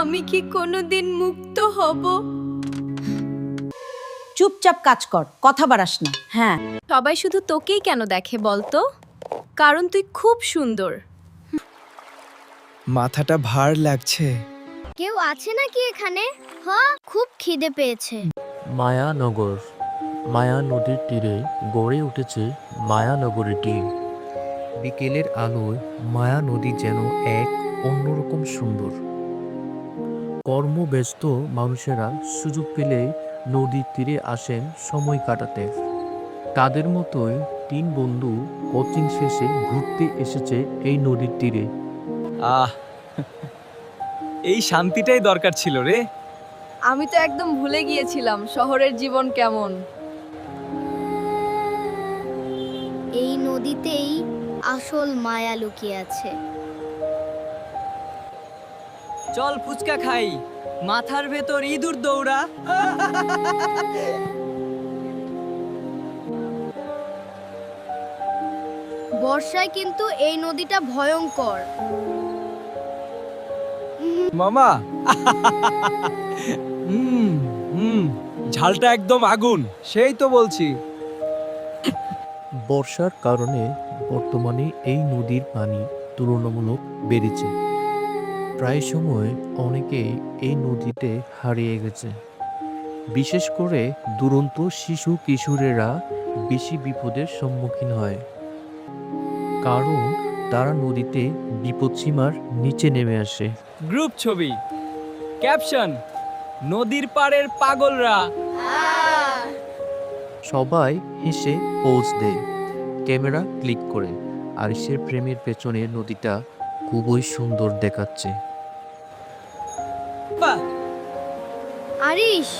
আমি কি কোনোদিন মুক্ত হব? চুপচাপ কাজ কর, কথা বাড়াস না। হ্যাঁ, সবাই শুধু তোকেই কেন দেখে বলতো? কারণ তুই খুব সুন্দর। মাথাটা ভার লাগছে। কেউ আছে নাকি এখানে? হ্যাঁ, খুব খিদে পেয়েছে। মায়ানগর। মায়া নদীর তীরে গড়ে উঠেছে মায়ানগরীটি। বিকেলের আলোয় মায়া নদী যেন এক অন্যরকম সুন্দর। কর্মব্যস্ত মানুষেরা সুযোগ পেলে নদীর তীরে আসেন সময় কাটাতে। তাদের মতোই 3 বন্ধু কোচিং শেষে ঘুরতে এসেছে এই নদীর তীরে। আহ এই শান্তিটাই দরকার ছিল রে। আমি তো একদম ভুলে গিয়েছিলাম শহরের জীবন কেমন। এই নদীতেই আসল মায়া লুকিয়ে আছে। চল ফুচকা খাই, মাথার ভেতর ইঁদুর দৌড়া। বর্ষায় কিন্তু এই নদীটা ভয়ঙ্কর। মামা ঝালটা একদম আগুন, সেই তো বলছি। বর্ষার কারণে বর্তমানে এই নদীর পানি তুলনামূলক বেড়েছে। প্রায় সময় অনেকেই এই নদীতে হারিয়ে গেছে। বিশেষ করে দুরন্ত শিশু কিশোরেরা বেশি বিপদের সম্মুখীন হয়, কারণ তারা নদীতে বিপদসীমার নিচে নেমে আসে। গ্রুপ ছবি, ক্যাপশন, নদীর পাড়ের পাগলরা। সবাই হেসে পোজ দেয়, ক্যামেরা ক্লিক করে। আরিশের প্রেমের পেছনে নদীটা খুবই সুন্দর দেখাচ্ছে। আরিশ,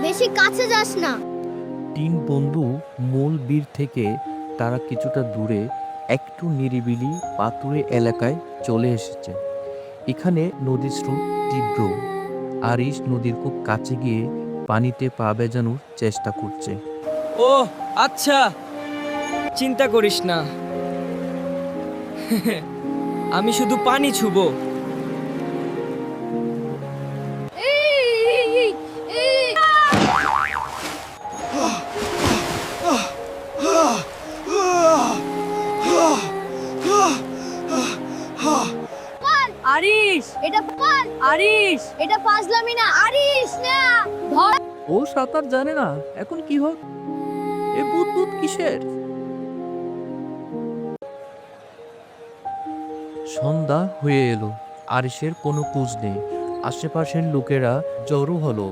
বেশি কাছে যাস না। 3 বন্ধু মূল বীর থেকে তারা কিছুটা দূরে একটু নিরিবিলি পাথুরে এলাকায় চলে এসেছে। এখানে নদীর স্রোত তীব্র। আরিশ নদীর খুব কাছে গিয়ে পানিতে পা ভেজানোর চেষ্টা করছে। ও আচ্ছা, চিন্তা করিস না। আমি শুধু পানি ছুবো। আরিশ, এটা পাল, আরিশ, এটা ফাজলামি না। আরিশ না, ধর। ও সাঁতার জানে না, এখন কি হোক? এ ভূত ভূত কিসের? সন্ধ্যা হয়ে এলো, আরিশের কোনো খোঁজ নেই। আশেপাশের লোকেরা জড়ো হলো।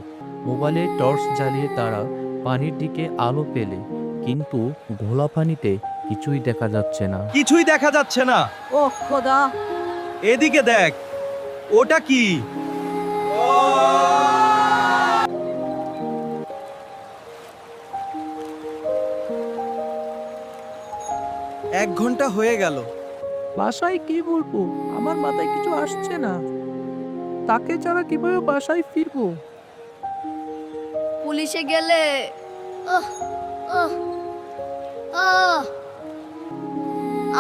মোবাইলে টর্চ জ্বালিয়ে তারা পানির দিকে আলো পেলে, কিন্তু ঘোলা পানিতে কিছুই দেখা যাচ্ছে না। কিছুই দেখা যাচ্ছে না। ও খোদা, এদিকে দেখ, ওটা কি? 1 ঘন্টা হয়ে গেল। বাসায় কি বলবো? আমার মাথায় কিছু আসছে না। তাকে ছাড়া কিভাবে বাসায় ফিরবো? পুলিশে গেলে ওহ, ওহ, ওহ,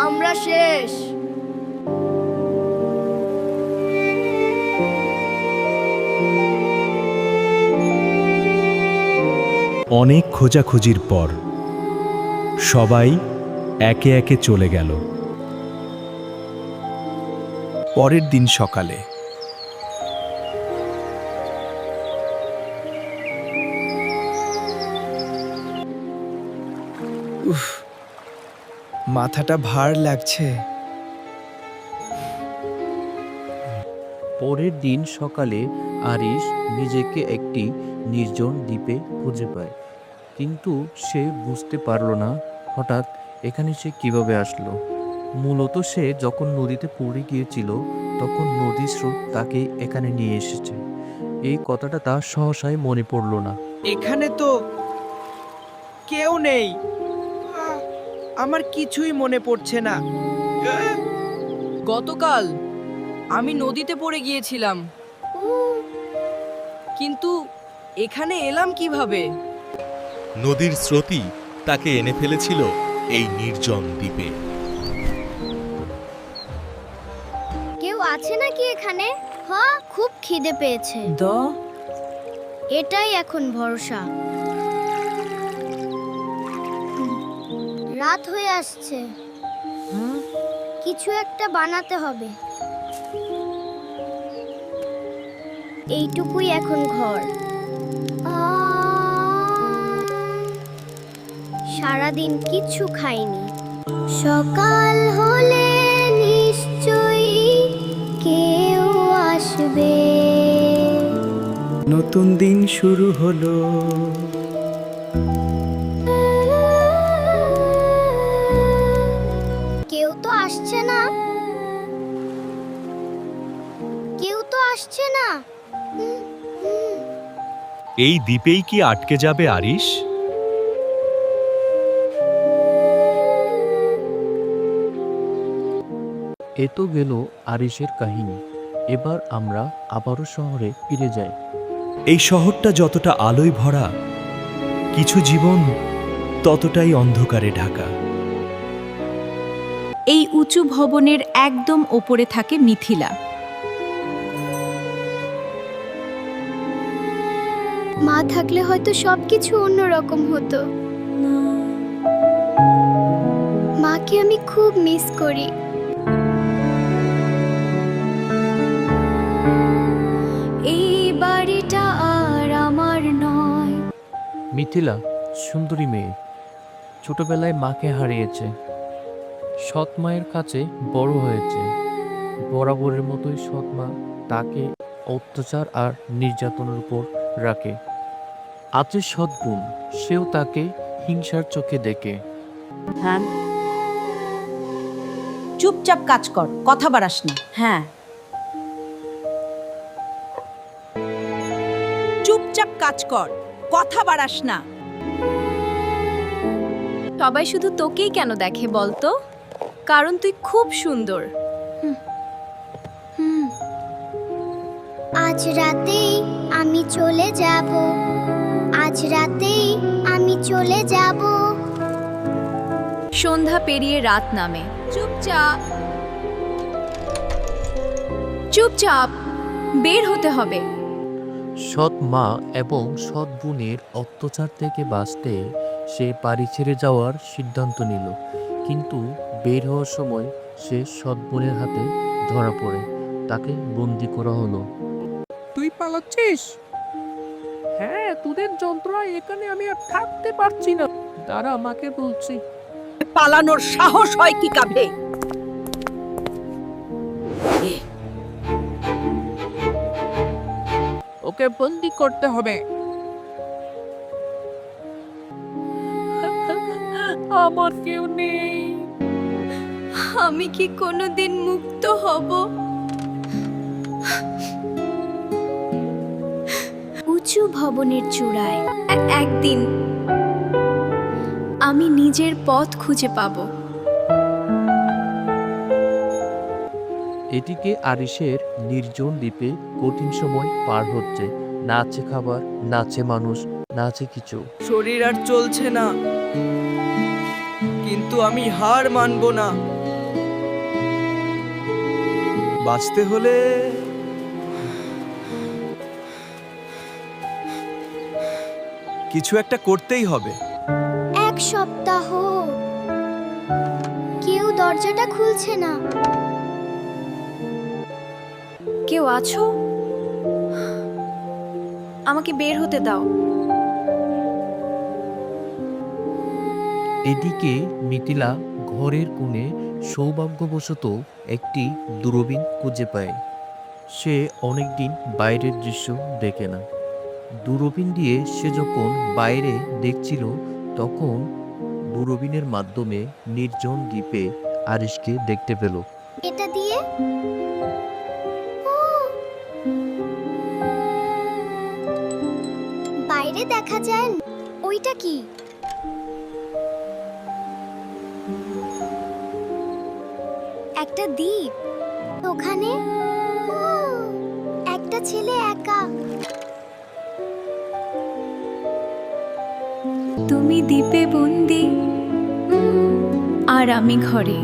আমরা শেষ। অনেক খোঁজাখুঁজির পর সবাই একে একে চলে গেল। পরের দিন সকালে মাথাটা ভার লাগছে। পরের দিন সকালে আরিশ নিজেকে একটি নির্জন দ্বীপে খুঁজে পায়, কিন্তু সে বুঝতে পারল না হঠাৎ এখানে সে কিভাবে আসলো। মূলত সে যখন নদীতে পড়ে গিয়েছিল তখন নদীর স্রোত তাকে এখানে নিয়ে এসেছে। এই কথাটা তার সহসায় মনে পড়ল না। এখানে তো কেউ নেই। আমার কিছুই মনে পড়ছে না। গতকাল আমি নদীতে পড়ে গিয়েছিলাম, কিন্তু এখানে এলাম কিভাবে? নদীর স্রোতই তাকে এনে ফেলেছিল এই নির্জন দ্বীপে। কেউ আছে নাকি? নাকি এখানে? হ, খুব খিদে পেয়েছে। এটাই এখন ভরসা। রাত হয়ে আসছে, কিছু একটা বানাতে হবে। এইটুকুই এখন ঘর। সারাদিন কিছু খাইনি। সকাল হলে নিশ্চয়ই কেউ আসবে। নতুন দিন শুরু হলো। কেউ তো আসছে না, কেউ তো আসছে না। এই দ্বীপেই কি আটকে যাবে আরিশ? এ তো গেল আরিশের কাহিনী। এবার আমরা আবারও শহরে ফিরে যাই। এই শহরটা যতটা আলোয় ভরা, কিছু জীবন ততটাই অন্ধকারে ঢাকা। এই উঁচু ভবনের একদম ওপরে থাকে মিথিলা। মা থাকলে হয়তো সবকিছু অন্যরকম হতো। মাকে আমি খুব মিস করি। এই বাড়িটা আর আমার নয়। মিথিলা সুন্দরী মেয়ে, ছোটবেলায় মাকে হারিয়েছে, সৎ মায়ের কাছে বড় হয়েছে। বরাবরের মতোই সৎ মা তাকে অত্যাচার আর নির্যাতনের উপর রাখে। আছে সৎ বোন, সেও তাকে হিংসার চোখে দেখে। হ্যাঁ, চুপচাপ কাজ কর, কথা বাড়াস না। হ্যাঁ, চুপচাপ কাজ কর, কথা বাড়াস না। সবাই শুধু তোকেই কেন দেখে বলতো? কারণ তুই খুব সুন্দর। আজ রাতেই আমি চলে যাব। আজ রাতেই আমি চলে যাব। সন্ধ্যা পেরিয়ে রাত নামে। চুপচাপ চুপচাপ বের হতে হবে। সৎ মা এবং সৎ বোনের অত্যাচার থেকে বাঁচতে সে বাড়ি ছেড়ে যাওয়ার সিদ্ধান্ত নিল। কিন্তু বের হওয়ার সময় সে সৎ বোনের হাতে ধরা পড়ে, তাকে বন্দি করা হলো। তুই পালাচ্ছিস? হ্যাঁ, তোদের যন্ত্রণায় এখানে আমি আর থাকতে পারছি না। দাঁড়া, মাকে বলছি। পালানোর সাহস হয় কি কাভে? ওকে বন্দি করতে হবে। আমার কেউ নেই। আমি কি কোনোদিন মুক্ত হব? উঁচু ভবনের চূড়ায় একদিন আমি নিজের পথ খুঁজে পাব। এদিকে আরিশের নির্জন দ্বীপে কঠিন সময় পার হচ্ছে। না আছে খাবার, না আছে মানুষ, না আছে কিছু। শরীর আর চলছে না, কিন্তু আমি হার মানব না। বাঁচতে হলে কিছু একটা করতেই হবে। এক সপ্তাহ কেউ দরজাটা খুলছে না। কেউ আছো? আমাকে বের হতে দাও। এদিকে মিথিলা ঘরের কোণে সৌভাগ্যবশত একটি দূরবীন খুঁজে পায়। সে অনেকদিন বাইরের দৃশ্য দেখে না। দূরবীন দিয়ে সে যখন বাইরে দেখছিল, তখন দূরবীনের মাধ্যমে নির্জন দ্বীপে আরিশকে দেখতে পেল। এটা দিয়ে ও, বাইরে দেখা যায়। ওইটা কি? একটা দ্বীপ। ওখানে ও, একটা ছেলে একা। তুমি দ্বীপে বন্দি আর আমি ঘরে।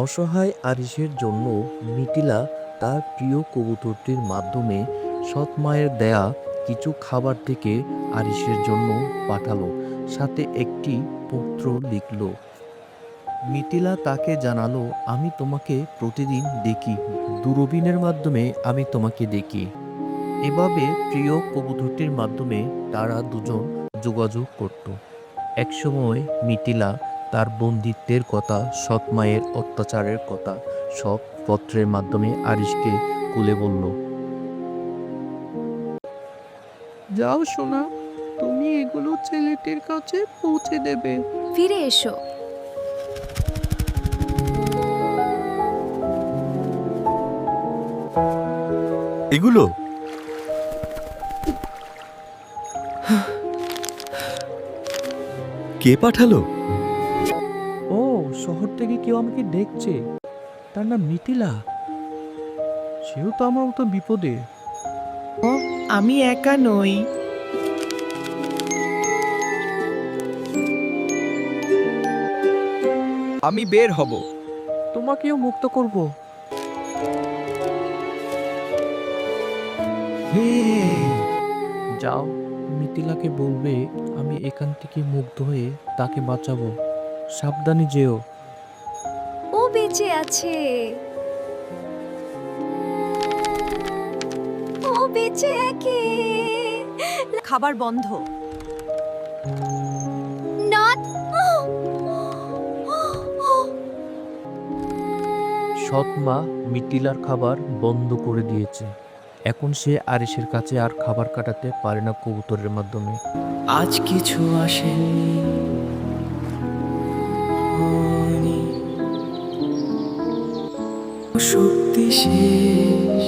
অসহায় আরিশের জন্য মিথিলা তার প্রিয় কবুতরটির মাধ্যমে সৎ মায়ের দেয়া কিছু খাবার থেকে আরিশের জন্য পাঠালো, সাথে একটি পত্র লিখল। মিথিলা তাকে জানালো, আমি তোমাকে প্রতিদিন দেখি, দূরবীনের মাধ্যমে আমি তোমাকে দেখি। এভাবে প্রিয় কবুতরটির মাধ্যমে তারা দুজন যোগাযোগ করত। একসময় মিথিলা তার বন্দিত্বের কথা, সৎ মায়ের অত্যাচারের কথা সব পত্রের মাধ্যমে আরিশকে খুলে বলল। যাও সোনা, তুমি এগুলো ছেলেটির কাছে পৌঁছে দেবে। ফিরে এসো। এগুলো কে পাঠালো? ও, শহর থেকে কেউ আমাকে দেখছে, তার নাম মিথিলা। সেও তো আমার মতো বিপদে। আমি একা নই। আমি বের হব। তোমাকেও মুক্ত করব। যাও, মিথিলাকে বলবে আমি এখান থেকে মুক্ত হয়ে তাকে বাঁচাবো। সাবধানে যেও। ও বেঁচে আছে। ও বেঁচে আছে। খাবার বন্ধ। নট। সৎ মা মিথিলার খাবার বন্ধ করে দিয়েছে। এখন সে আরিশের কাছে আর খাবার কাটাতে পারে না কবুতরের মাধ্যমে। আজ কিছু আসেনি, শক্তি শেষ।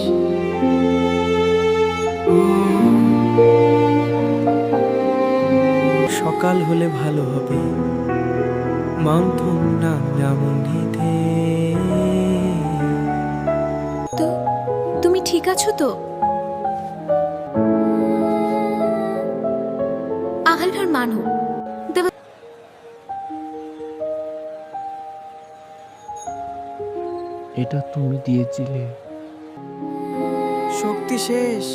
সকাল হলে ভালো হবে, মামথম না যেমনিতে। তো তুমি ঠিক আছো তো? আগালকার মানু এটা তুমি দিয়েছিলে। শক্তি শেষ।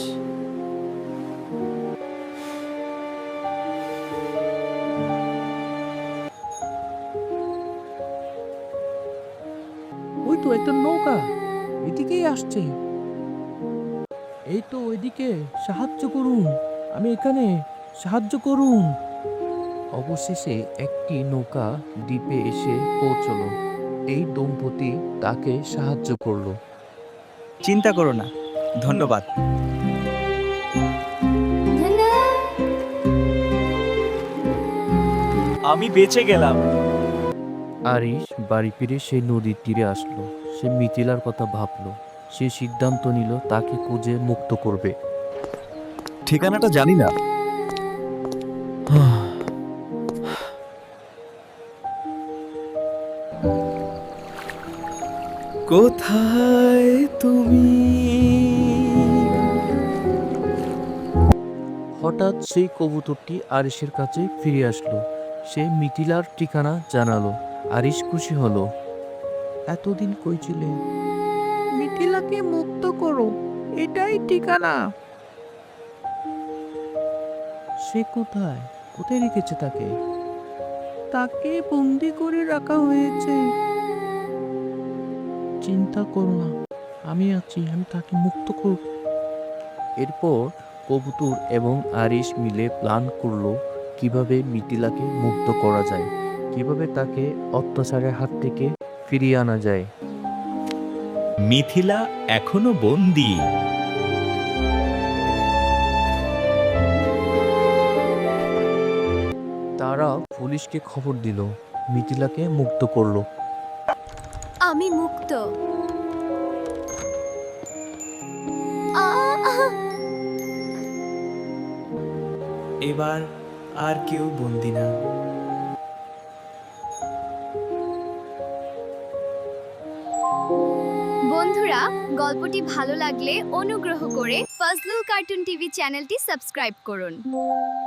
ওই তো একটা নৌকা এদিকেই আসছে। এই তো ওইদিকে, সাহায্য করুন, আমি এখানে, সাহায্য করুন। অবশেষে একটি নৌকা দ্বীপে এসে পৌঁছলো। এই দম্পতি তাকে সাহায্য করলো। চিন্তা করো না, ধন্যবাদ। আমি বেঁচে গেলাম। আরিশ বাড়ি ফিরে সেই নদীর তীরে আসলো। সে মিথিলার কথা ভাবলো। সে সিদ্ধান্ত নিল তাকে খুঁজে মুক্ত করবে। ঠিকানাটা জানি না। কোথায় তুমি? হঠাৎ সেই কবুতরটি আরিশের কাছে ফিরে আসলো। সে মিথিলার ঠিকানা জানালো। আরিশ খুশি হলো। এতদিন কই ছিলে? মিথিলাকে মুক্ত করো, এটাই ঠিকানা। সে কোথায়? কোথায় রেখেছে তাকে? তাকে বন্দি করে রাখা হয়েছে। চিন্তা করো না, আমি আছি, আমি তাকে মুক্ত করব। এরপর কবুতর এবং আরিশ মিলে প্ল্যান করলো কিভাবে মিথিলাকে মুক্ত করা যায়, কিভাবে তাকে অত্যাচারের হাত থেকে ফিরিয়ে আনা যায়। মিথিলা এখনো বন্দী। তারা পুলিশকে খবর দিল, মিথিলাকে মুক্ত করলো। আমি মুক্ত। এবার আর কেউ বন্দি না। বন্ধুরা, গল্পটি ভালো লাগলে অনুগ্রহ করে ফজলুল কার্টুন টিভি চ্যানেলটি সাবস্ক্রাইব করুন।